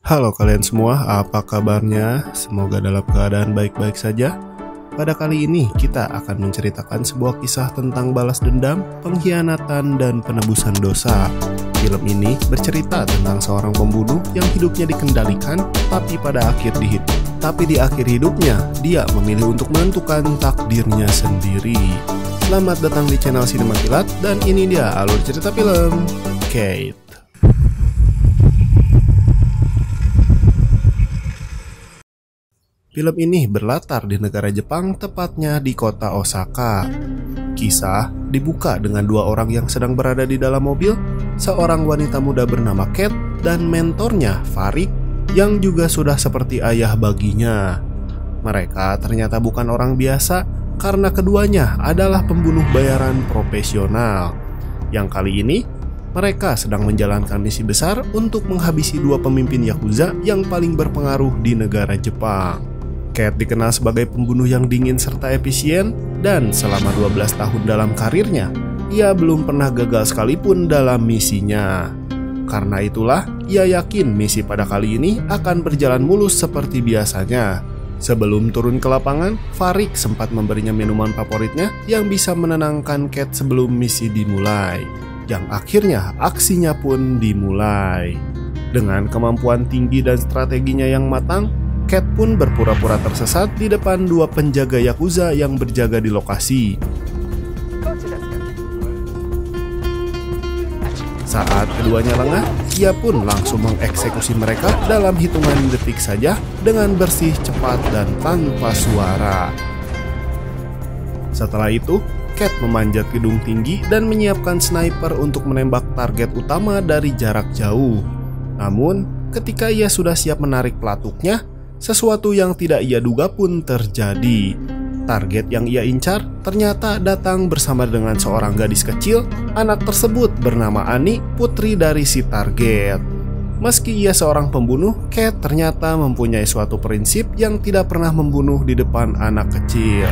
Halo kalian semua, apa kabarnya? Semoga dalam keadaan baik-baik saja. Pada kali ini kita akan menceritakan sebuah kisah tentang balas dendam, pengkhianatan, dan penebusan dosa. Film ini bercerita tentang seorang pembunuh yang hidupnya dikendalikan, tapi di akhir hidupnya, dia memilih untuk menentukan takdirnya sendiri. Selamat datang di channel Sinema Kilat, dan ini dia alur cerita film Kate. Film ini berlatar di negara Jepang, tepatnya di kota Osaka. Kisah dibuka dengan dua orang yang sedang berada di dalam mobil, seorang wanita muda bernama Kate dan mentornya Farik yang juga sudah seperti ayah baginya. Mereka ternyata bukan orang biasa karena keduanya adalah pembunuh bayaran profesional. Yang kali ini mereka sedang menjalankan misi besar untuk menghabisi dua pemimpin Yakuza yang paling berpengaruh di negara Jepang. Kate dikenal sebagai pembunuh yang dingin serta efisien, dan selama 12 tahun dalam karirnya, ia belum pernah gagal sekalipun dalam misinya. Karena itulah, ia yakin misi pada kali ini akan berjalan mulus seperti biasanya. Sebelum turun ke lapangan, Farik sempat memberinya minuman favoritnya yang bisa menenangkan Kate sebelum misi dimulai. Yang akhirnya aksinya pun dimulai. Dengan kemampuan tinggi dan strateginya yang matang, Kate pun berpura-pura tersesat di depan dua penjaga Yakuza yang berjaga di lokasi. Saat keduanya lengah, ia pun langsung mengeksekusi mereka dalam hitungan detik saja dengan bersih, cepat, dan tanpa suara. Setelah itu, Kate memanjat gedung tinggi dan menyiapkan sniper untuk menembak target utama dari jarak jauh. Namun, ketika ia sudah siap menarik pelatuknya, sesuatu yang tidak ia duga pun terjadi. Target yang ia incar ternyata datang bersama dengan seorang gadis kecil. Anak tersebut bernama Ani, putri dari si target. Meski ia seorang pembunuh, Kate ternyata mempunyai suatu prinsip yang tidak pernah membunuh di depan anak kecil.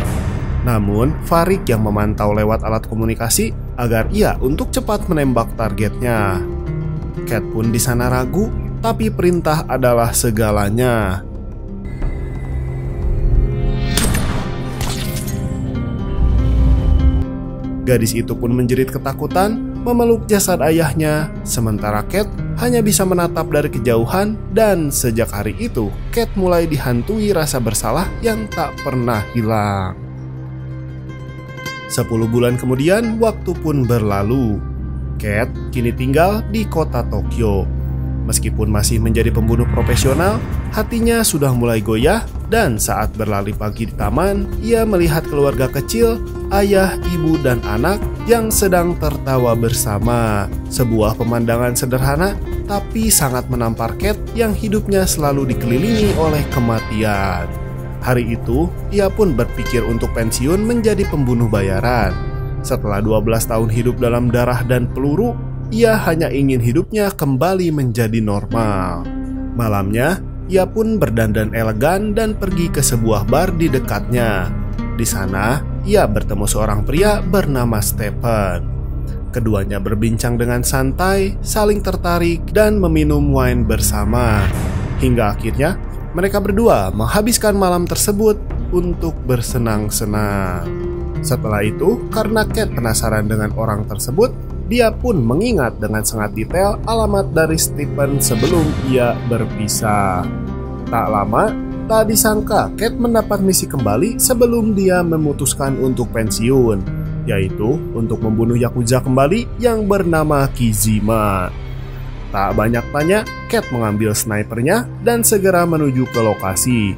Namun, Farik yang memantau lewat alat komunikasi agar ia untuk cepat menembak targetnya. Kate pun di sana ragu, tapi perintah adalah segalanya. Gadis itu pun menjerit ketakutan, memeluk jasad ayahnya, sementara Kate hanya bisa menatap dari kejauhan. Dan sejak hari itu, Kate mulai dihantui rasa bersalah yang tak pernah hilang. 10 bulan kemudian, waktu pun berlalu. Kate kini tinggal di kota Tokyo. Meskipun masih menjadi pembunuh profesional, hatinya sudah mulai goyah. Dan saat berlari pagi di taman, ia melihat keluarga kecil, ayah, ibu, dan anak yang sedang tertawa bersama. Sebuah pemandangan sederhana, tapi sangat menampar Kate yang hidupnya selalu dikelilingi oleh kematian. Hari itu, ia pun berpikir untuk pensiun menjadi pembunuh bayaran. Setelah 12 tahun hidup dalam darah dan peluru, ia hanya ingin hidupnya kembali menjadi normal. Malamnya, ia pun berdandan elegan dan pergi ke sebuah bar di dekatnya. Di sana, ia bertemu seorang pria bernama Stephen. Keduanya berbincang dengan santai, saling tertarik, dan meminum wine bersama. Hingga akhirnya, mereka berdua menghabiskan malam tersebut untuk bersenang-senang. Setelah itu, karena Kate penasaran dengan orang tersebut, dia pun mengingat dengan sangat detail alamat dari Stephen sebelum ia berpisah. Tak lama, tak disangka Kate mendapat misi kembali sebelum dia memutuskan untuk pensiun, yaitu untuk membunuh Yakuza kembali yang bernama Kizima. Tak banyak tanya, Kate mengambil snipernya dan segera menuju ke lokasi.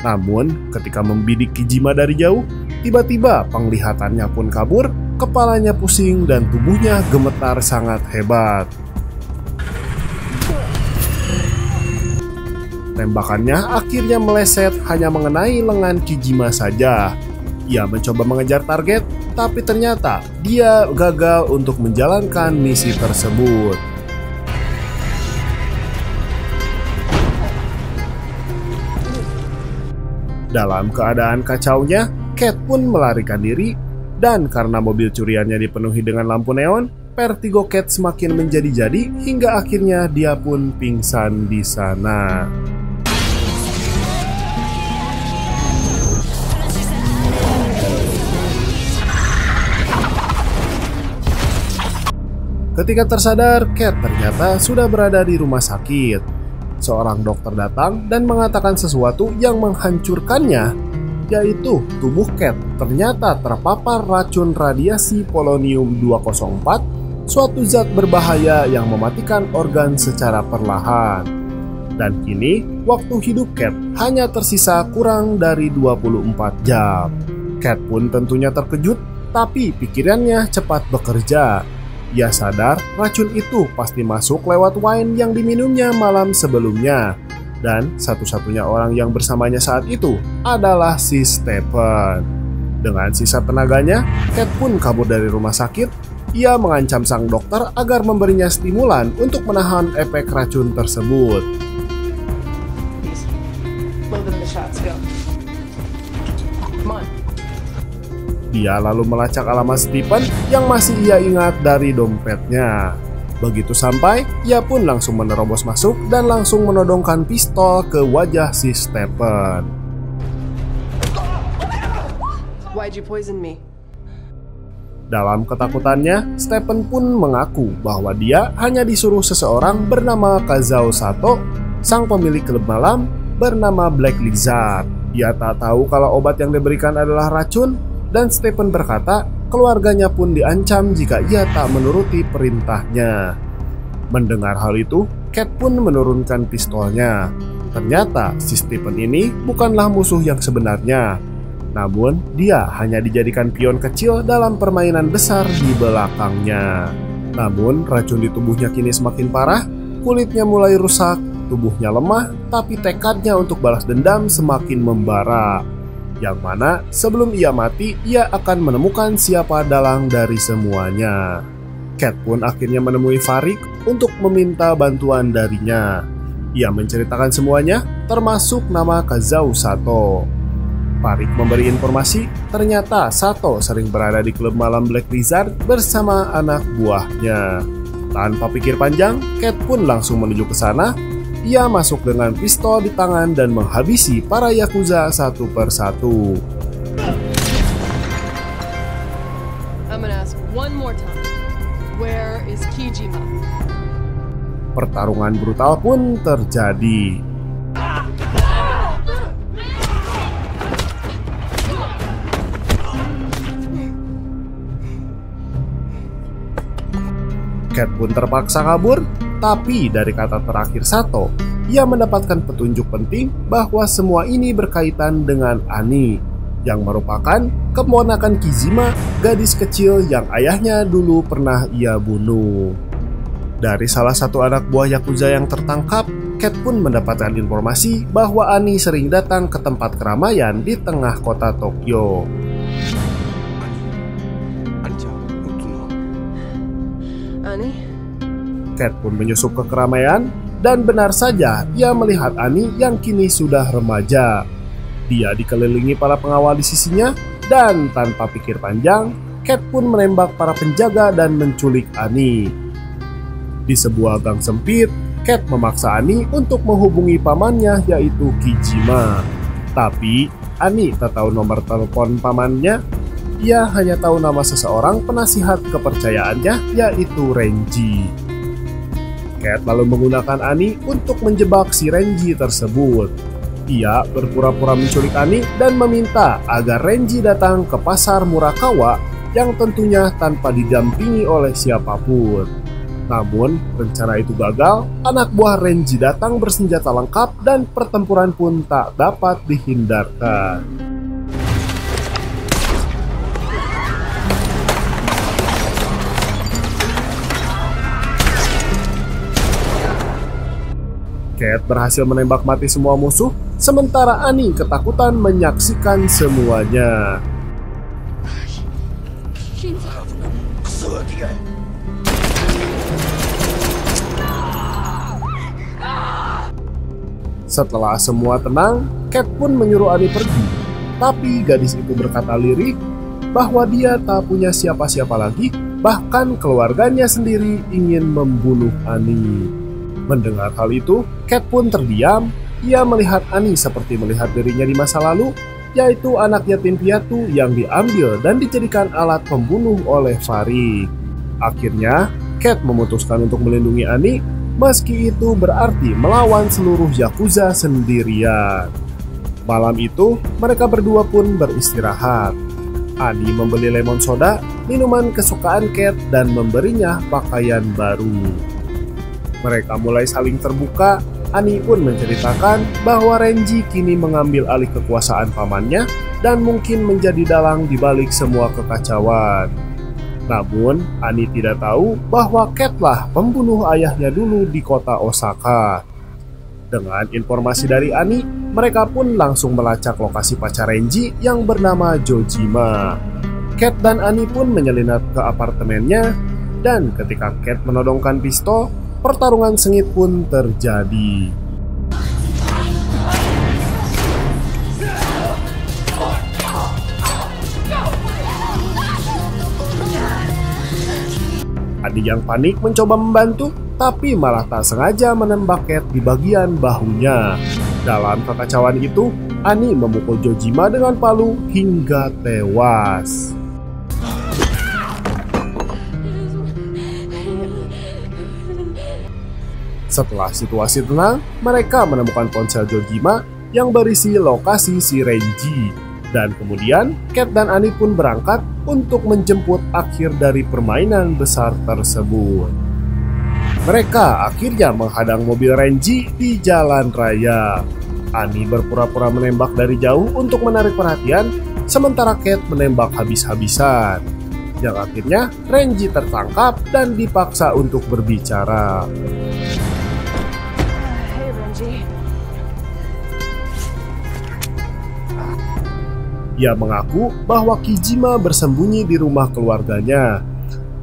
Namun, ketika membidik Kizima dari jauh, tiba-tiba penglihatannya pun kabur. Kepalanya pusing dan tubuhnya gemetar sangat hebat. Tembakannya akhirnya meleset hanya mengenai lengan Kizima saja. Ia mencoba mengejar target, tapi ternyata dia gagal untuk menjalankan misi tersebut. Dalam keadaan kacaunya, Kate pun melarikan diri. Dan karena mobil curiannya dipenuhi dengan lampu neon, vertigo Cat semakin menjadi-jadi hingga akhirnya dia pun pingsan di sana. Ketika tersadar, Cat ternyata sudah berada di rumah sakit. Seorang dokter datang dan mengatakan sesuatu yang menghancurkannya, yaitu tubuh Cat ternyata terpapar racun radiasi polonium-204, suatu zat berbahaya yang mematikan organ secara perlahan. Dan kini, waktu hidup Cat hanya tersisa kurang dari 24 jam. Cat pun tentunya terkejut, tapi pikirannya cepat bekerja. Ia sadar racun itu pasti masuk lewat wine yang diminumnya malam sebelumnya. Dan satu-satunya orang yang bersamanya saat itu adalah si Stephen. Dengan sisa tenaganya, Cat pun kabur dari rumah sakit. Ia mengancam sang dokter agar memberinya stimulan untuk menahan efek racun tersebut. Dia lalu melacak alamat Stephen yang masih ia ingat dari dompetnya. Begitu sampai, ia pun langsung menerobos masuk dan langsung menodongkan pistol ke wajah si Stephen. Why'd you poison me? Dalam ketakutannya, Stephen pun mengaku bahwa dia hanya disuruh seseorang bernama Kazao Sato, sang pemilik klub malam bernama Black Lizard. Ia tak tahu kalau obat yang diberikan adalah racun. Dan Stephen berkata keluarganya pun diancam jika ia tak menuruti perintahnya. Mendengar hal itu, Cat pun menurunkan pistolnya. Ternyata si Stephen ini bukanlah musuh yang sebenarnya. Namun dia hanya dijadikan pion kecil dalam permainan besar di belakangnya. Namun racun di tubuhnya kini semakin parah. Kulitnya mulai rusak, tubuhnya lemah, tapi tekadnya untuk balas dendam semakin membara. Yang mana sebelum ia mati, ia akan menemukan siapa dalang dari semuanya. Cat pun akhirnya menemui Farik untuk meminta bantuan darinya. Ia menceritakan semuanya, termasuk nama Kazao Sato. Farik memberi informasi, ternyata Sato sering berada di klub malam Black Lizard bersama anak buahnya. Tanpa pikir panjang, Cat pun langsung menuju ke sana. Ia masuk dengan pistol di tangan dan menghabisi para Yakuza satu persatu. I'm gonna ask one more time. Where is Kijima? Pertarungan brutal pun terjadi. Cat pun terpaksa kabur, tapi dari kata terakhir Sato, ia mendapatkan petunjuk penting bahwa semua ini berkaitan dengan Annie, yang merupakan keponakan Kijima, gadis kecil yang ayahnya dulu pernah ia bunuh. Dari salah satu anak buah Yakuza yang tertangkap, Cat pun mendapatkan informasi bahwa Annie sering datang ke tempat keramaian di tengah kota Tokyo. Cat pun menyusup ke keramaian dan benar saja ia melihat Annie yang kini sudah remaja. Dia dikelilingi para pengawal di sisinya dan tanpa pikir panjang, Cat pun menembak para penjaga dan menculik Annie. Di sebuah gang sempit, Cat memaksa Annie untuk menghubungi pamannya yaitu Kijima. Tapi Annie tak tahu nomor telepon pamannya. Ia hanya tahu nama seseorang penasihat kepercayaannya yaitu Renji. Cat lalu menggunakan Annie untuk menjebak si Renji tersebut. Ia berpura-pura menculik Annie dan meminta agar Renji datang ke pasar Murakawa yang tentunya tanpa didampingi oleh siapapun. Namun, rencana itu gagal, anak buah Renji datang bersenjata lengkap dan pertempuran pun tak dapat dihindarkan. Cat berhasil menembak mati semua musuh, sementara Annie ketakutan menyaksikan semuanya. Setelah semua tenang, Cat pun menyuruh Annie pergi. Tapi gadis itu berkata lirih bahwa dia tak punya siapa-siapa lagi Bahkan keluarganya sendiri ingin membunuh Annie. Mendengar hal itu, Cat pun terdiam. Ia melihat Annie seperti melihat dirinya di masa lalu, yaitu anak yatim piatu yang diambil dan dijadikan alat pembunuh oleh Farik. Akhirnya, Cat memutuskan untuk melindungi Annie, meski itu berarti melawan seluruh Yakuza sendirian. Malam itu, mereka berdua pun beristirahat. Annie membeli lemon soda, minuman kesukaan Cat, dan memberinya pakaian baru. Mereka mulai saling terbuka. Annie pun menceritakan bahwa Renji kini mengambil alih kekuasaan pamannya dan mungkin menjadi dalang di balik semua kekacauan. Namun, Annie tidak tahu bahwa Cat lah pembunuh ayahnya dulu di kota Osaka. Dengan informasi dari Annie, mereka pun langsung melacak lokasi pacar Renji yang bernama Jojima. Cat dan Annie pun menyelinap ke apartemennya, dan ketika Cat menodongkan pistol, pertarungan sengit pun terjadi. Annie yang panik mencoba membantu, tapi malah tak sengaja menembak Cat di bagian bahunya. Dalam kekacauan itu, Annie memukul Jojima dengan palu hingga tewas. Setelah situasi tenang, mereka menemukan ponsel Jojima yang berisi lokasi si Renji. Dan kemudian, Cat dan Annie pun berangkat untuk menjemput akhir dari permainan besar tersebut. Mereka akhirnya menghadang mobil Renji di jalan raya. Annie berpura-pura menembak dari jauh untuk menarik perhatian, sementara Cat menembak habis-habisan. Yang akhirnya Renji tertangkap dan dipaksa untuk berbicara. Hey, Renji. Ia mengaku bahwa Kijima bersembunyi di rumah keluarganya,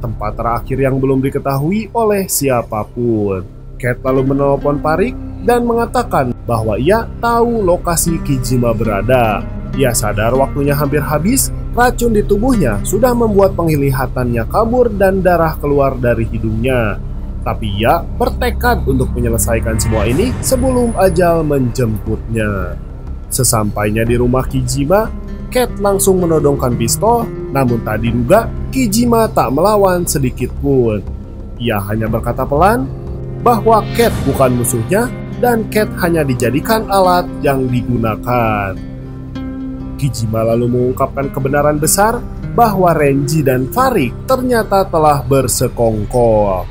tempat terakhir yang belum diketahui oleh siapapun. Cat lalu menelpon Farik dan mengatakan bahwa ia tahu lokasi Kijima berada. Ia sadar waktunya hampir habis, racun di tubuhnya sudah membuat penglihatannya kabur dan darah keluar dari hidungnya. Tapi ia bertekad untuk menyelesaikan semua ini sebelum ajal menjemputnya. Sesampainya di rumah Kijima, Cat langsung menodongkan pistol, namun tak diduga Kijima tak melawan sedikit pun. Ia hanya berkata pelan bahwa Cat bukan musuhnya dan Cat hanya dijadikan alat yang digunakan. Kijima lalu mengungkapkan kebenaran besar bahwa Renji dan Farik ternyata telah bersekongkol.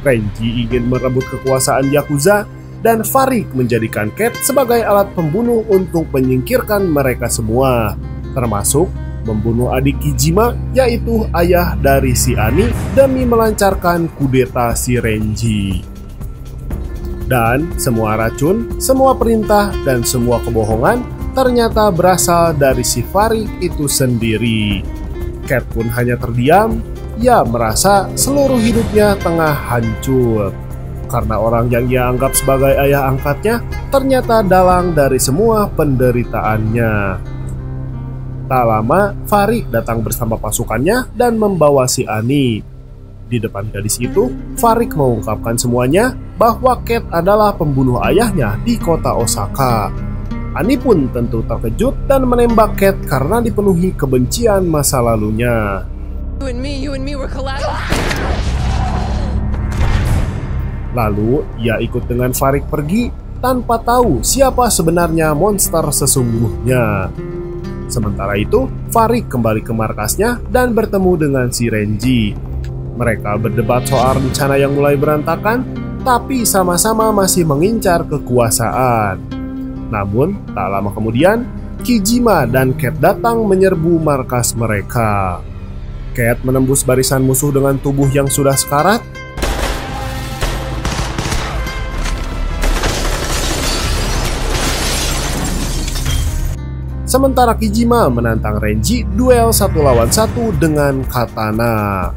Renji ingin merebut kekuasaan Yakuza dan Farik menjadikan Cat sebagai alat pembunuh untuk menyingkirkan mereka semua, termasuk membunuh adik Kijima, yaitu ayah dari si Annie, demi melancarkan kudeta si Renji. Dan semua racun, semua perintah, dan semua kebohongan ternyata berasal dari si Farik itu sendiri. Cat pun hanya terdiam. Ia merasa seluruh hidupnya tengah hancur karena orang yang ia anggap sebagai ayah angkatnya ternyata dalang dari semua penderitaannya. Tak lama, Farik datang bersama pasukannya dan membawa si Annie. Di depan gadis itu, Farik mengungkapkan semuanya bahwa Cat adalah pembunuh ayahnya di kota Osaka. Annie pun tentu terkejut dan menembak Cat karena dipenuhi kebencian masa lalunya. You and me were collateral. Lalu, ia ikut dengan Farik pergi tanpa tahu siapa sebenarnya monster sesungguhnya. Sementara itu, Farik kembali ke markasnya dan bertemu dengan si Renji. Mereka berdebat soal rencana yang mulai berantakan, tapi sama-sama masih mengincar kekuasaan. Namun, tak lama kemudian, Kijima dan Cat datang menyerbu markas mereka. Cat menembus barisan musuh dengan tubuh yang sudah sekarat. Sementara Kijima menantang Renji duel 1 lawan 1 dengan katana.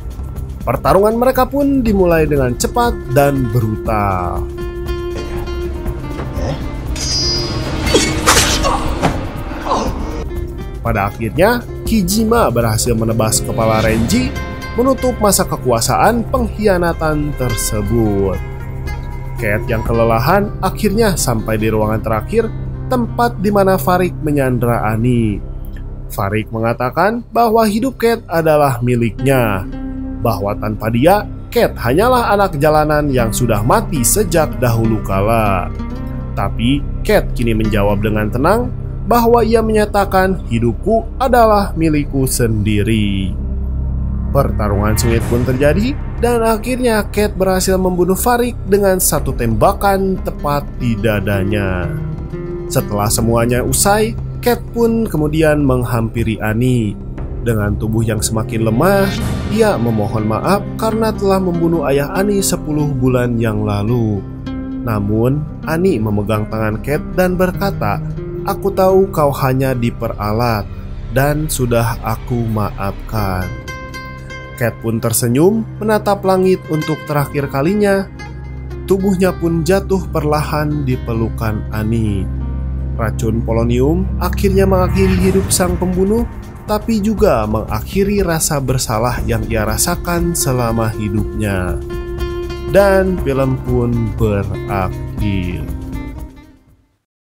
Pertarungan mereka pun dimulai dengan cepat dan brutal. Pada akhirnya, Kijima berhasil menebas kepala Renji menutup masa kekuasaan pengkhianatan tersebut. Kate yang kelelahan akhirnya sampai di ruangan terakhir, tempat di mana Farik menyandra Annie. Farik mengatakan bahwa hidup Kate adalah miliknya, bahwa tanpa dia, Kate hanyalah anak jalanan yang sudah mati sejak dahulu kala. Tapi Kate kini menjawab dengan tenang bahwa ia menyatakan hidupku adalah milikku sendiri. Pertarungan sengit pun terjadi dan akhirnya Kate berhasil membunuh Farik dengan satu tembakan tepat di dadanya. Setelah semuanya usai, Kate pun kemudian menghampiri Annie. Dengan tubuh yang semakin lemah, ia memohon maaf karena telah membunuh ayah Annie 10 bulan yang lalu. Namun, Annie memegang tangan Kate dan berkata, "Aku tahu kau hanya diperalat dan sudah aku maafkan." Kate pun tersenyum menatap langit untuk terakhir kalinya. Tubuhnya pun jatuh perlahan di pelukan Annie. Racun polonium akhirnya mengakhiri hidup sang pembunuh, tapi juga mengakhiri rasa bersalah yang ia rasakan selama hidupnya. Dan film pun berakhir.